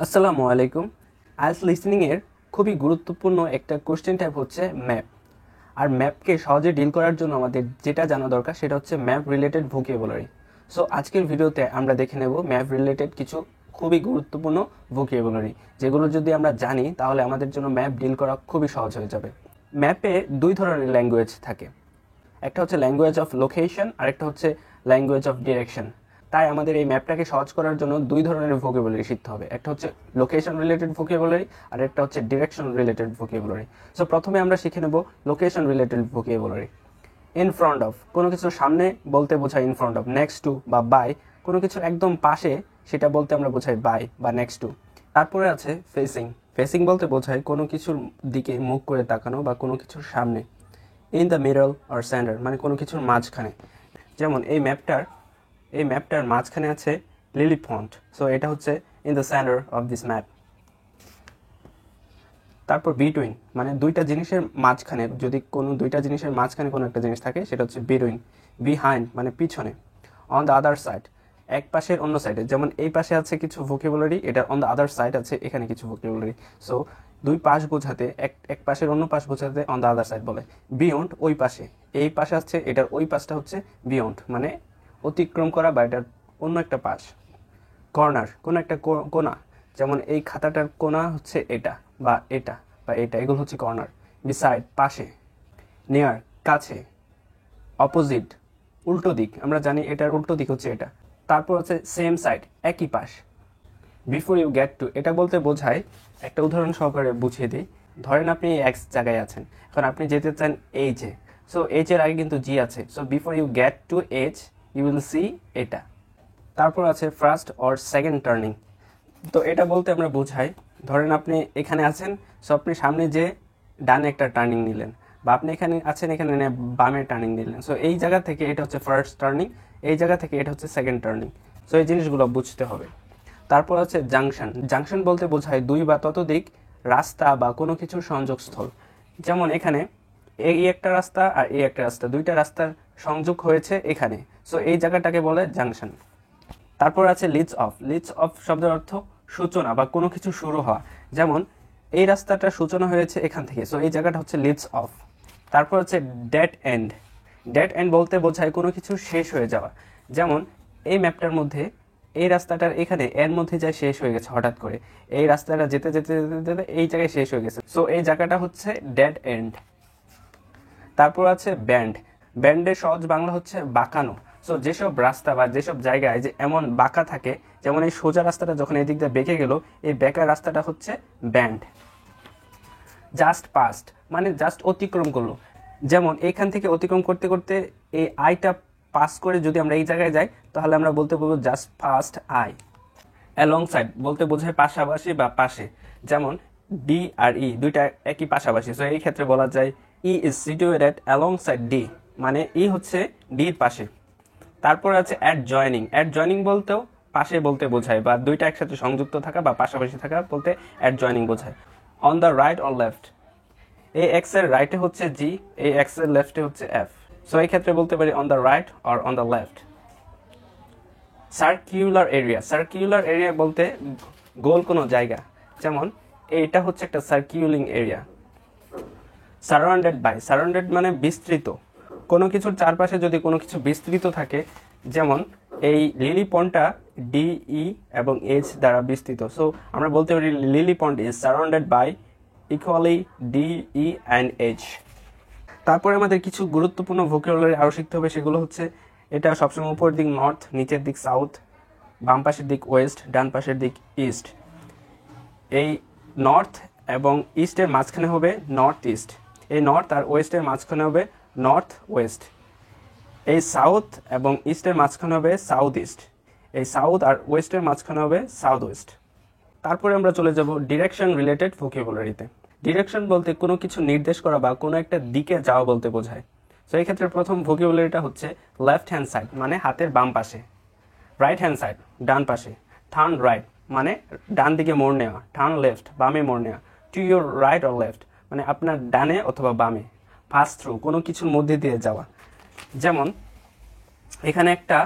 আসসালামু আলাইকুম। IELTS listening এর খুবই গুরুত্বপূর্ণ একটা কোশ্চেন টাইপ হচ্ছে ম্যাপ। আর ম্যাপকে সহজে ডিল করার জন্য আমাদের যেটা জানা দরকার সেটা হচ্ছে ম্যাপ রিলেটেড ভোকাবুলারি। সো আজকের ভিডিওতে আমরা দেখে নেব ম্যাপ রিলেটেড কিছু খুবই গুরুত্বপূর্ণ ভোকাবুলারি, যেগুলো যদি আমরা জানি তাহলে আমাদের জন্য ম্যাপ ডিল করা খুবই সহজ হয়ে যাবে। ম্যাপে দুই ধরনের ল্যাঙ্গুয়েজ থাকে, একটা হচ্ছে ল্যাঙ্গুয়েজ অফ লোকেশন আর একটা হচ্ছে ল্যাঙ্গুয়েজ অফ ডিরেকশন। তাই আমাদের এই ম্যাপটাকে সহজ করার জন্য দুই ধরনের ভোকাবুলারি শিখতে হবে, একটা হচ্ছে লোকেশন রিলেটেড ভোকাবুলারি আর একটা হচ্ছে ডিরেকশন রিলেটেড ভোকাবুলারি। সো প্রথমে আমরা শিখে নেব location related vocabulary. In front of, কোনো কিছুর সামনে বলতে বোঝায় in front of. Next to বা বাই, কোনো কিছুর একদম পাশে সেটা বলতে আমরা বোঝাই বাই বা নেক্সট টু। তারপরে আছে ফেসিং। ফেসিং বলতে বোঝায় কোনো কিছুর দিকে মুখ করে তাকানো বা কোনো কিছুর সামনে। In the middle or centre, মানে কোনো কিছুর মাঝখানে। যেমন এই ম্যাপটার মাঝখানে আছে লিলি পন্ড, সো এটা হচ্ছে in the centre of this map. তারপর বিটুইন, মানে দুইটা জিনিসের মাঝখানে, যদি কোনো দুইটা জিনিসের মাঝখানে কোনো একটা জিনিস থাকে সেটা হচ্ছে বিটুইন। বিহাইন্ড মানে পিছনে। অন দ্য আদার সাইড, এক পাশের অন্য সাইডে। যেমন এই পাশে আছে কিছু ভোকাবুলারি, এটা অন দ্য আদার সাইড আছে এখানে কিছু ভোকাবুলারি। সো দুই পাশ বোঝাতে, এক পাশের অন্য পাশ বোঝাতে অন দ্য আদার সাইড বলে। বিয়ন্ড ওই পাশে, এই পাশে আছে এটার ওই পাশটা হচ্ছে বিয়ন্ড, মানে অতিক্রম করা বা এটার অন্য একটা পাশ। কর্নার, কোনো একটা কোণা, যেমন এই খাতাটার কোণা হচ্ছে এটা বা এটা বা এটা, এগুলো হচ্ছে কর্নার। বিসাইড পাশে। নিয়ার কাছে। অপোজিট উল্টো দিক, আমরা জানি এটার উল্টো দিক হচ্ছে এটা। তারপর হচ্ছে সেম সাইড একই পাশ। বিফোর ইউ গেট টু, এটা বলতে বোঝায়, একটা উদাহরণ সহকারে বুঝিয়ে দিই। ধরেন আপনি এক্স জায়গায় আছেন, এখন আপনি যেতে চান এইচে। সো এইচ এর আগে কিন্তু জি আছে, so before you get to H you will see এটা। তারপর আছে ফার্স্ট অর সেকেন্ড টার্নিং। তো এটা বলতে আমরা বোঝাই, ধরেন আপনি এখানে আছেন, সো আপনি সামনে যে ডানে একটা টার্নিং নিলেন, বা আপনি এখানে আছেন, এখানে বামে টার্নিং নিলেন। সো এই জায়গা থেকে এটা হচ্ছে ফার্স্ট টার্নিং, এই জায়গা থেকে এটা হচ্ছে সেকেন্ড টার্নিং। সো এই জিনিসগুলো বুঝতে হবে। তারপর আছে জাংশন। জাংশন বলতে বোঝায় দুই বা ততোধিক রাস্তা বা কোনো কিছুর সংযোগস্থল। যেমন এখানে এই একটা রাস্তা আর এই একটা রাস্তা, দুইটা রাস্তার সংযোগ হয়েছে এখানে, সো এই জায়গাটাকে বলে জাংশন। তারপর আছে লিডস অফ। লিডস অফ শব্দের অর্থ সূচনা বা কোনো কিছু শুরু হওয়া। যেমন এই রাস্তাটার সূচনা হয়েছে এখান থেকে, সো এই জায়গাটা হচ্ছে লিডস অফ। তারপর হচ্ছে ডেড এন্ড। ডেড এন্ড বলতে বোঝায় কোনো কিছু শেষ হয়ে যাওয়া। যেমন এই ম্যাপটার মধ্যে এই রাস্তাটার এখানে এর মধ্যে যায় শেষ হয়ে গেছে হঠাৎ করে, এই রাস্তাটা যেতে যেতে যেতে যেতে এই জায়গায় শেষ হয়ে গেছে, সো এই জায়গাটা হচ্ছে ডেড এন্ড। তারপর আছে ব্যান্ড। ব্যান্ডের সহজ বাংলা হচ্ছে বাঁকানো। সো যেসব রাস্তা বা যেসব জায়গায় যে এমন বাঁকা থাকে, যেমন এই সোজা রাস্তাটা যখন এই দিক দিয়ে বেঁকে গেল, এই বেঁকা রাস্তাটা হচ্ছে ব্যান্ড। জাস্ট পাস্ট, মানে জাস্ট অতিক্রম করলো। যেমন এখান থেকে অতিক্রম করতে করতে এই আইটা পাস করে যদি আমরা এই জায়গায় যাই, তাহলে আমরা বলতে বলবো just past I. Along side বলতে বোঝায় পাশাপাশি বা পাশে। যেমন ডি আর ই দুইটা একই পাশাপাশি, সো এই ক্ষেত্রে বলা যায় E is situated alongside D, মানে ই হচ্ছে ডির পাশে। তারপর আছে অ্যাট জয়নিং। অ্যাট জয়নিং বলতেও পাশে বলতে বোঝায়, বা দুইটা একসাথে সংযুক্ত থাকা বা পাশাপাশি থাকা বলতে অ্যাট জয়নিং বোঝায়। On the right or left, এই এক্স এর রাইটে হচ্ছে জি, এই এক্স এর লেফটে হচ্ছে এফ, সো এই ক্ষেত্রে বলতে পারি on the right or on the left. Circular area. Circular area বলতে গোল কোনো জায়গা, যেমন এইটা হচ্ছে একটা সার্কিউলিং এরিয়া। সারাউন্ডেড বাই, সারাউন্ডেড মানে বিস্তৃত, কোনো কিছুর চারপাশে যদি কোনো কিছু বিস্তৃত থাকে, যেমন এই লিলি পন্ডটা ডিই এবং এইচ দ্বারা বিস্তৃত, সো আমরা বলতে পারি lily pond is surrounded by equally DE and H. তারপরে আমাদের কিছু গুরুত্বপূর্ণ ভোকাবুলারি আরও শিখতে হবে, সেগুলো হচ্ছে এটা সবসময় উপরের দিক নর্থ, নিচের দিক সাউথ, বাম পাশের দিক ওয়েস্ট, ডান পাশের দিক ইস্ট। এই নর্থ এবং ইস্টের মাঝখানে হবে নর্থ ইস্ট, এই নর্থ আর ওয়েস্টের মাঝখানে হবে নর্থ ওয়েস্ট। এই সাউথ এবং ইস্টের মাঝখানে হবে সাউথ ইস্ট, এই সাউথ আর ওয়েস্টের মাঝখানে হবে সাউথ ওয়েস্ট। তারপরে আমরা চলে যাব ডিরেকশন রিলেটেড ভোকাবুলারিতে। ডিরেকশন বলতে কোনো কিছু নির্দেশ করা বা কোনো একটা দিকে যাওয়া বলতে বোঝায়। তো এই ক্ষেত্রে প্রথম ভোকাবুলারিটা হচ্ছে লেফট হ্যান্ড সাইড, মানে হাতের বাম পাশে। রাইট হ্যান্ড সাইড ডান পাশে। টার্ন রাইট মানে ডান দিকে মোড় নেওয়া। টার্ন লেফট বামে মোড় নেওয়া। To your right or left মানে আপনার ডানে অথবা বামে। পাস থ্রু কোনো কিছুর মধ্যে দিয়ে যাওয়া। যেমন এখানে একটা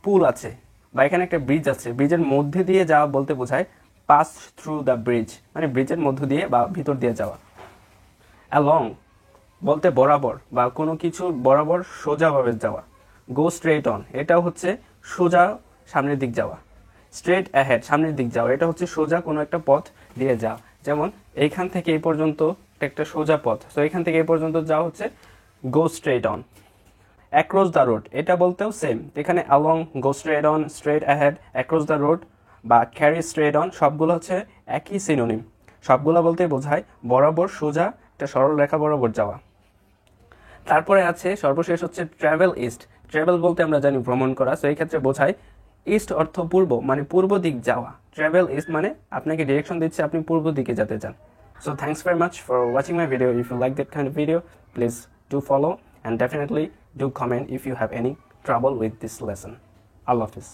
পুল আছে বা এখানে একটা ব্রিজ আছে, ব্রিজের মধ্যে দিয়ে যাওয়া বলতে বোঝায় পাস থ্রু দ্য ব্রিজ মানে ব্রিজের মধ্য দিয়ে বা ভিতর দিয়ে যাওয়া। অ্যালং বলতে বরাবর বা কোনো কিছু বরাবর সোজাভাবে যাওয়া। গো স্ট্রেট অন এটাও হচ্ছে সোজা সামনের দিক যাওয়া। স্ট্রেট অ্যাহেড সামনের দিক যাওয়া, এটা হচ্ছে সোজা কোনো একটা পথ দিয়ে যাওয়া। যেমন এইখান থেকে এই পর্যন্ত একটা সোজা পথ, তো এখান থেকে এই পর্যন্ত যাওয়া হচ্ছে go straight on. Across the road এটা বলতেও সেম, এখানে along, go straight on, straight ahead, across the road বা ক্যারি স্ট্রেট অন সবগুলো হচ্ছে একই সিনোনিম। সবগুলো বলতে বোঝায় বরাবর সোজা একটা সরল রেখা বরাবর যাওয়া। তারপরে আছে সর্বশেষ হচ্ছে ট্রাভেল ইস্ট। ট্রাভেল বলতে আমরা জানি ভ্রমণ করা, তো এই ক্ষেত্রে বোঝায় ইস্ট অর্থ পূর্ব, মানে পূর্ব দিক যাওয়া। ট্রাভেল ইস্ট মানে আপনাকে ডিরেকশন দিচ্ছে আপনি পূর্ব দিকে যেতে চান। So thanks very much for watching my video. If you like that kind of video, please do follow and definitely do comment if you have any trouble with this lesson. Allah Hafiz.